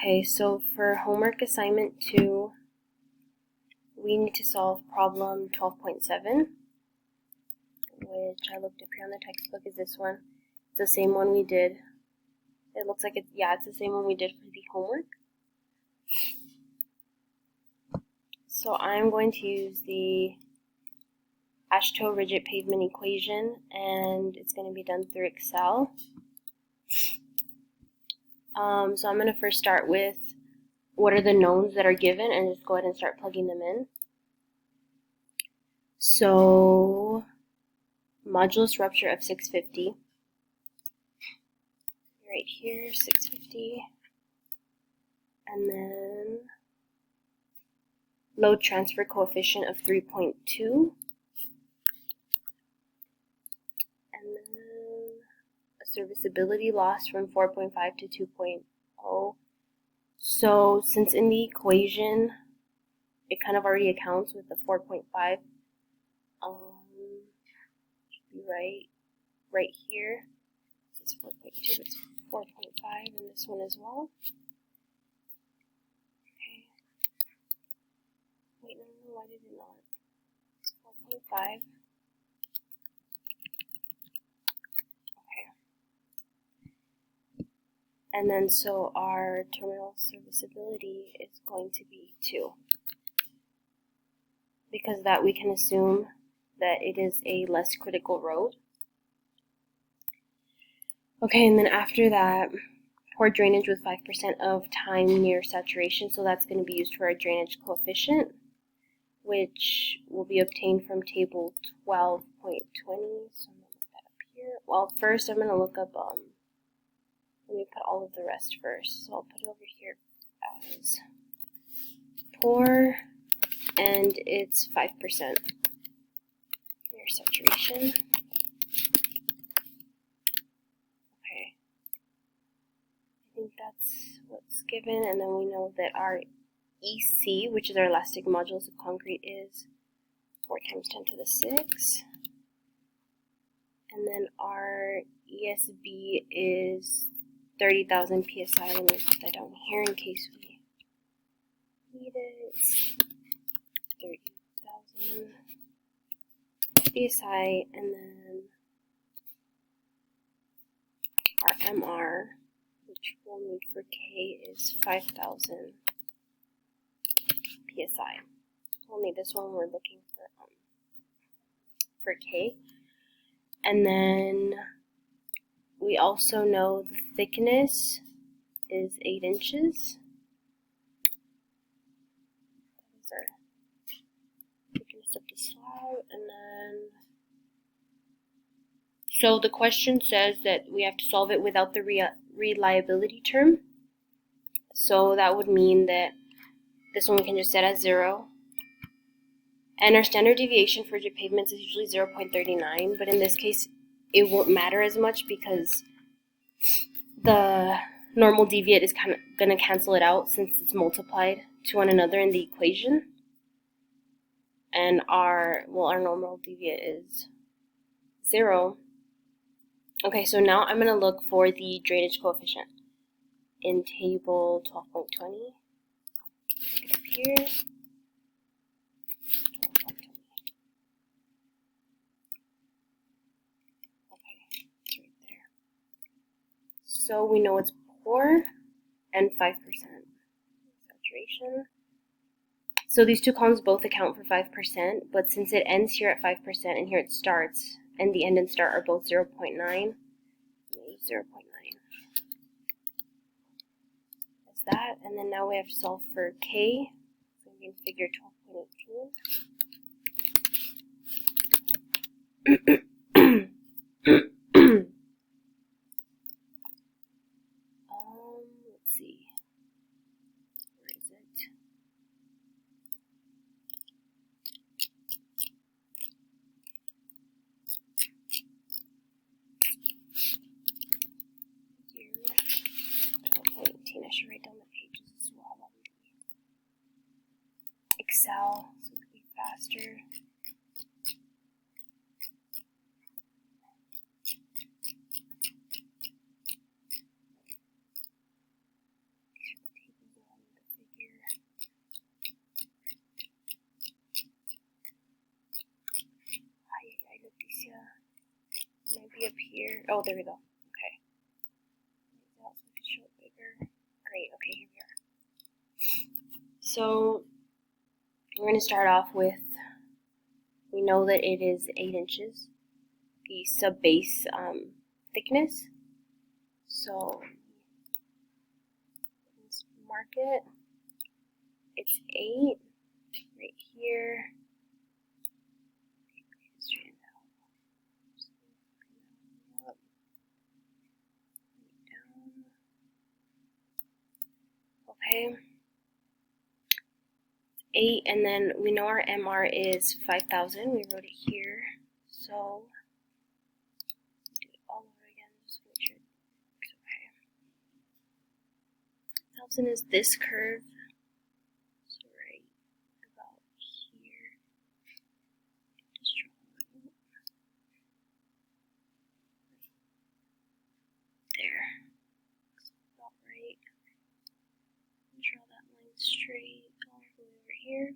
Okay, so for homework assignment 2, we need to solve problem 12.7, which I looked up here on the textbook is this one. It's the same one we did. It looks like it's the same one we did for the homework. So I'm going to use the AASHTO rigid pavement equation, and it's going to be done through Excel. So I'm going to first start with what are the knowns that are given and just go ahead and start plugging them in. So modulus rupture of 650. Right here, 650. And then load transfer coefficient of 3.2. And then a serviceability loss from 4.5 to 2.0. So since in the equation it kind of already accounts with the 4.5, should be right here. This is 4.2, it's 4.5, and this one as well. Okay. Wait, no, why did it not? It's 4.5. Okay. And then so our terminal serviceability is going to be 2. Because that we can assume that it is a less critical road. Okay, and then after that, poor drainage with 5% of time near saturation, so that's going to be used for our drainage coefficient, which will be obtained from table 12.20. So I'm going to look that up here. Well, first I'm going to look up, let me put all of the rest first. So I'll put it over here as poor, and it's 5% near saturation. I think that's what's given, and then we know that our EC, which is our elastic modulus of concrete, is 4 times 10 to the 6. And then our ESB is 30,000 psi. Let me put that down here in case we need it. 30,000 psi, and then our MR, which we'll need for K, is 5,000 psi. We'll need this one. We're looking for K. And then we also know the thickness is 8 inches. That is our thickness of the slab. And then, so the question says that we have to solve it without the reliability term. So that would mean that this one we can just set as 0. And our standard deviation for rigid pavements is usually 0.39, but in this case it won't matter as much because the normal deviate is kind of going to cancel it out since it's multiplied to one another in the equation. And our normal deviate is 0. Okay, so now I'm going to look for the drainage coefficient in table 12.20. Get up here. 12.20. Okay, it's right there. So we know it's poor and 5% saturation. So these two columns both account for 5%, but since it ends here at 5% and here it starts, and the end and start are both 0.9, 0.9. That's that, and then now we have to solve for K. So we can figure 12.18. Let's see. Where is it? I should write down the pages as well. Excel, so it could be faster. be up here. Oh, there we go. Okay. So I can show it bigger. Great. Okay, here we are. So we're going to start off with, we know that it is 8 inches, the sub-base thickness. So let's mark it. It's 8 right here. Okay. 8, and then we know our MR is 5,000. We wrote it here. So do it all over again just to make sure it's okay. 1,000 is this curve. So right about here. Just draw a line. There. Looks about right. Draw that line straight all the way over here.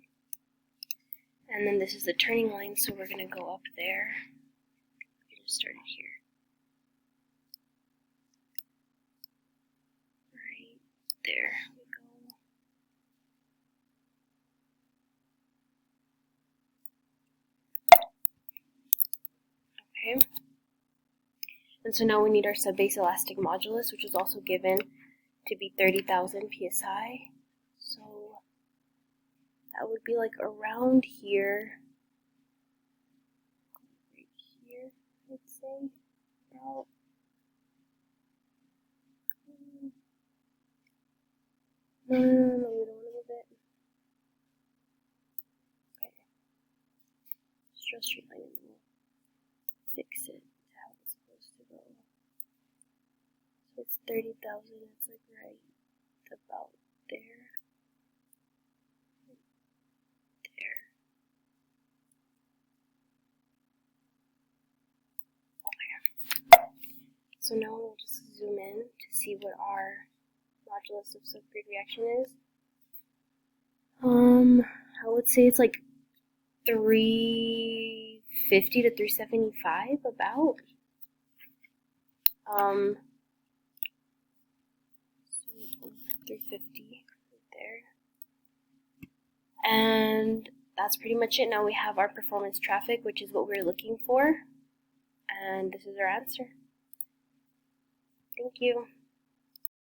And then this is the turning line, so we're going to go up there. We just started here. Right there we go. Okay. And so now we need our subbase elastic modulus, which is also given to be 30,000 psi. So that would be like around here. Right here, I'd say. About. No, we don't want a little bit. Okay. Just draw a straight line and then we'll fix it to how it's supposed to go. So it's 30,000, it's like right about there. There. Okay. So now we'll just zoom in to see what our modulus of subgrid reaction is. I would say it's like 350 to 375 about. 350 right there. And that's pretty much it. Now we have our performance traffic, which is what we're looking for. And this is our answer. Thank you.